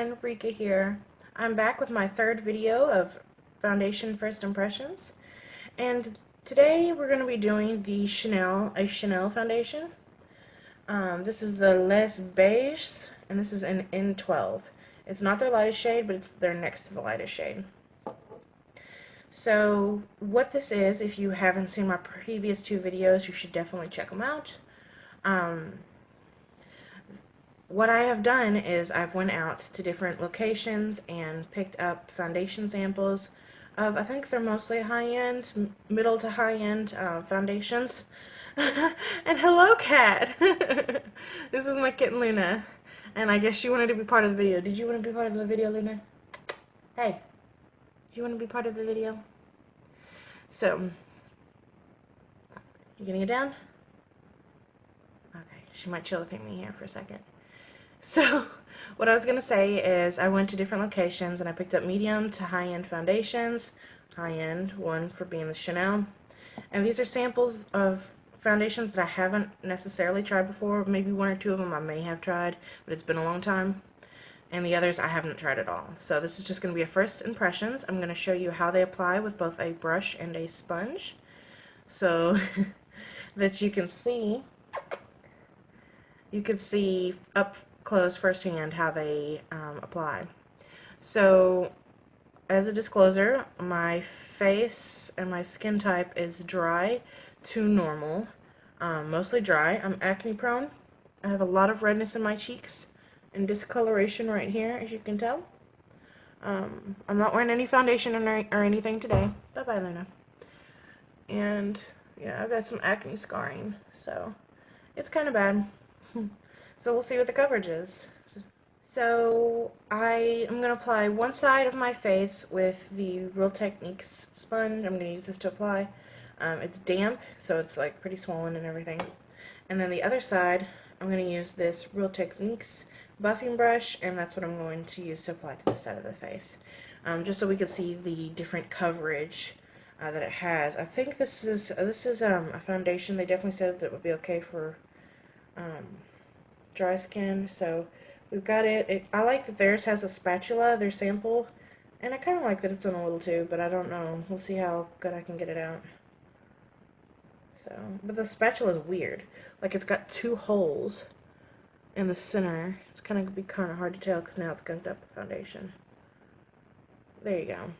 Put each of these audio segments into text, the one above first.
everyone, Rika here. I'm back with my third video of foundation first impressions, and today we're going to be doing the Chanel foundation. This is the Les Beiges, and this is an N12. It's not their lightest shade, but they're next to the lightest shade. So what this is, if you haven't seen my previous two videos, you should definitely check them out. What I have done is I've went out to different locations and picked up foundation samples of, I think they're mostly high-end, middle to high-end foundations. And hello, cat! This is my kitten Luna, and I guess she wanted to be part of the video. Did you want to be part of the video, Luna? Hey, do you want to be part of the video? So, you gonna get down? Okay, she might chill with me here for a second. So, what I was going to say is I went to different locations and I picked up medium to high-end foundations. High-end, one for being the Chanel. And these are samples of foundations that I haven't necessarily tried before. Maybe one or two of them I may have tried, but it's been a long time. And the others I haven't tried at all. So this is just going to be a first impressions. I'm going to show you how they apply with both a brush and a sponge, so that you can see up close firsthand how they apply. So, as a disclosure, my face and my skin type is dry to normal, mostly dry. I'm acne prone. I have a lot of redness in my cheeks and discoloration right here, as you can tell. I'm not wearing any foundation or anything today. Bye-bye, Luna. And, yeah, I've got some acne scarring, so it's kind of bad. So we'll see what the coverage is. So I am going to apply one side of my face with the Real Techniques sponge. I'm going to use this to apply. It's damp, so it's like pretty swollen and everything. And then the other side, I'm going to use this Real Techniques buffing brush, and that's what I'm going to use to apply to the side of the face. Just so we can see the different coverage that it has. I think this is a foundation. They definitely said that would be okay for dry skin, so we've got it. I like that theirs has a spatula, their sample, and I kind of like that it's in a little tube, but I don't know. We'll see how good I can get it out. So, but the spatula is weird. Like, it's got two holes in the center. It's kind of hard to tell because now it's gunked up the foundation. There you go.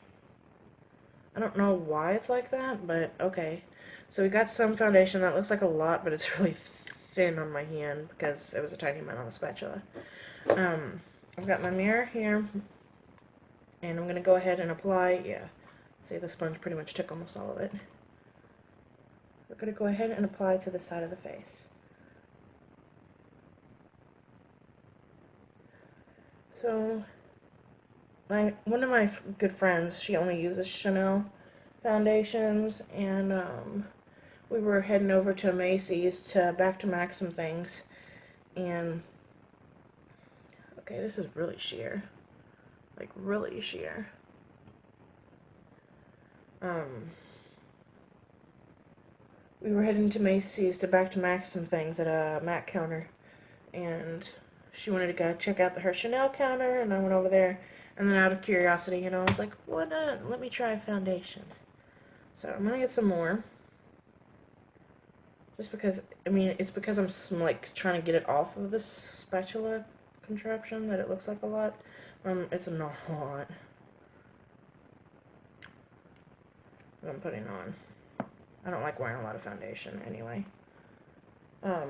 I don't know why it's like that, but okay. So we got some foundation that looks like a lot, but it's really thin on my hand because it was a tiny amount on the spatula. I've got my mirror here, and I'm going to go ahead and apply. Yeah, see, the sponge pretty much took almost all of it. We're going to go ahead and apply to the side of the face. So, one of my good friends, she only uses Chanel foundations, and we were heading over to Macy's to back to Mac some things, and okay, this is really sheer, like really sheer. We were heading to Macy's to back to Mac some things at a Mac counter, and she wanted to go check out her Chanel counter, and I went over there, and then out of curiosity, you know, I was like, why not? Let me try a foundation. So I'm gonna get some more. Just because, I mean, it's because I'm like trying to get it off of this spatula contraption that it looks like a lot. It's not a lot. What I'm putting on. I don't like wearing a lot of foundation anyway. I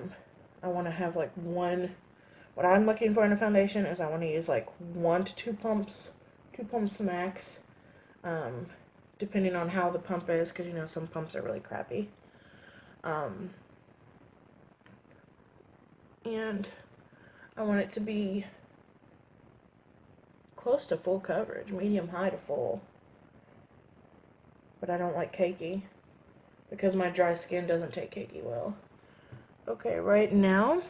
want to have like what I'm looking for in a foundation is I want to use like 1 to 2 pumps, 2 pumps max, depending on how the pump is, because you know some pumps are really crappy. And I want it to be close to full coverage, medium high to full. But I don't like cakey, because my dry skin doesn't take cakey well. Okay, right now,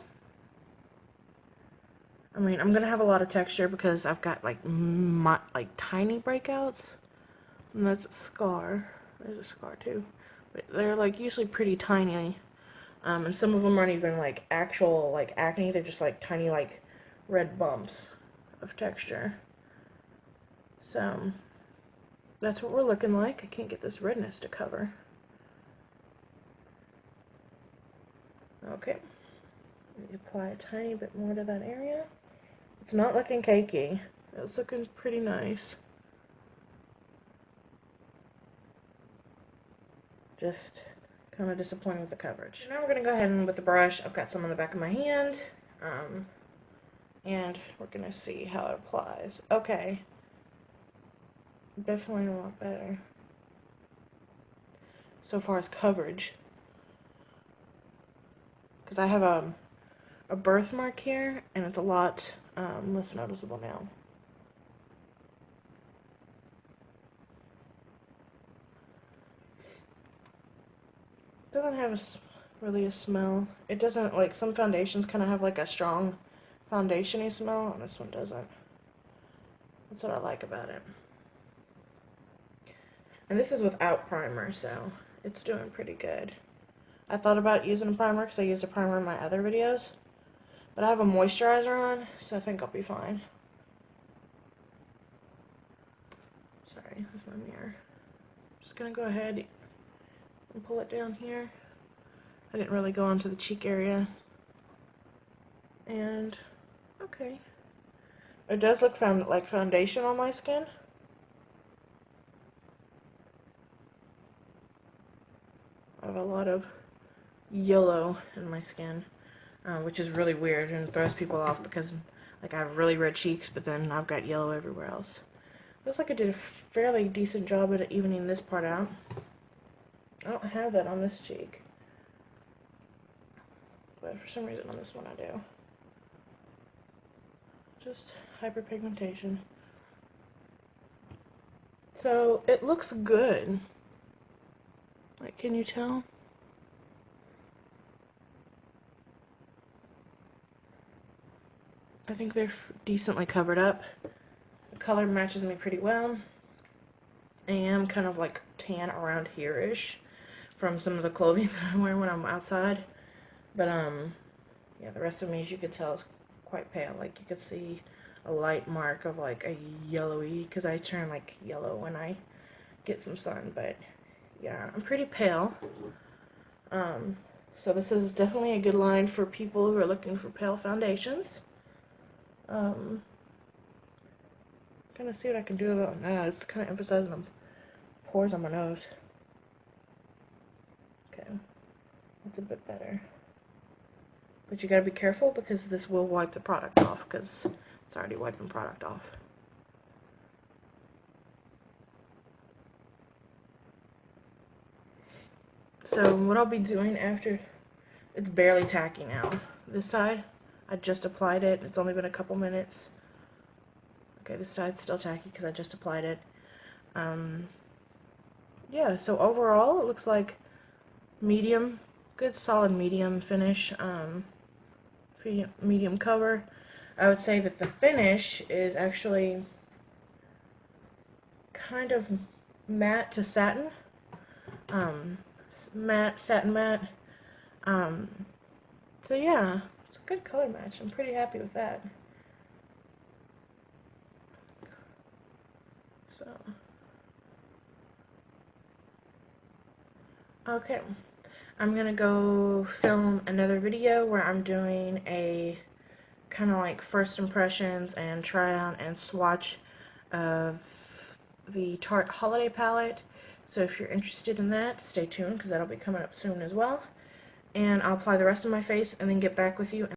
I mean, I'm gonna have a lot of texture because I've got like tiny breakouts, and that's a scar. There's a scar too, but they're like usually pretty tiny. And some of them aren't even like actual like acne, they're just like tiny like red bumps. of texture. So that's what we're looking like. I can't get this redness to cover. Okay, apply a tiny bit more to that area. It's not looking cakey. It's looking pretty nice. Just kind of disappointed with the coverage. Now we're going to go ahead and with the brush, I've got some on the back of my hand, and we're going to see how it applies. Okay, definitely a lot better so far as coverage, because I have a birthmark here, and it's a lot less noticeable now. Doesn't have really a smell. It doesn't, like, some foundations kind of have like a strong foundation-y smell, and this one doesn't. That's what I like about it. And this is without primer, so it's doing pretty good. I thought about using a primer because I used a primer in my other videos, but I have a moisturizer on, so I think I'll be fine. Sorry, that's my mirror. Just gonna go ahead and pull it down here. I didn't really go onto the cheek area. And, okay. It does look like foundation on my skin. I have a lot of yellow in my skin, which is really weird and throws people off because, like, I have really red cheeks, but then I've got yellow everywhere else. Looks like I did a fairly decent job at evening this part out. I don't have that on this cheek, but for some reason on this one I do. Just hyperpigmentation. So it looks good. Like, can you tell? I think they're decently covered up. The color matches me pretty well. I am kind of like tan around here-ish from some of the clothing that I wear when I'm outside. But, yeah, the rest of me, as you can tell, is quite pale. Like, you could see a light mark of, like, a yellowy, because I turn, like, yellow when I get some sun. But, yeah, I'm pretty pale. So this is definitely a good line for people who are looking for pale foundations. Kind of see what I can do about that. It's kind of emphasizing the pores on my nose. Okay, that's a bit better. But you gotta be careful because this will wipe the product off, because it's already wiping product off. So what I'll be doing after, it's barely tacky now. This side, I just applied it. It's only been a couple minutes. Okay, this side's still tacky because I just applied it. Yeah, so overall it looks like medium, good solid medium finish, medium cover. I would say that the finish is actually kind of matte to satin. Satin matte. So yeah, it's a good color match. I'm pretty happy with that. So, okay, I'm gonna go film another video where I'm doing a kind of like first impressions and try on and swatch of the Tarte Holiday Palette. So if you're interested in that, stay tuned because that'll be coming up soon as well. And I'll apply the rest of my face and then get back with you.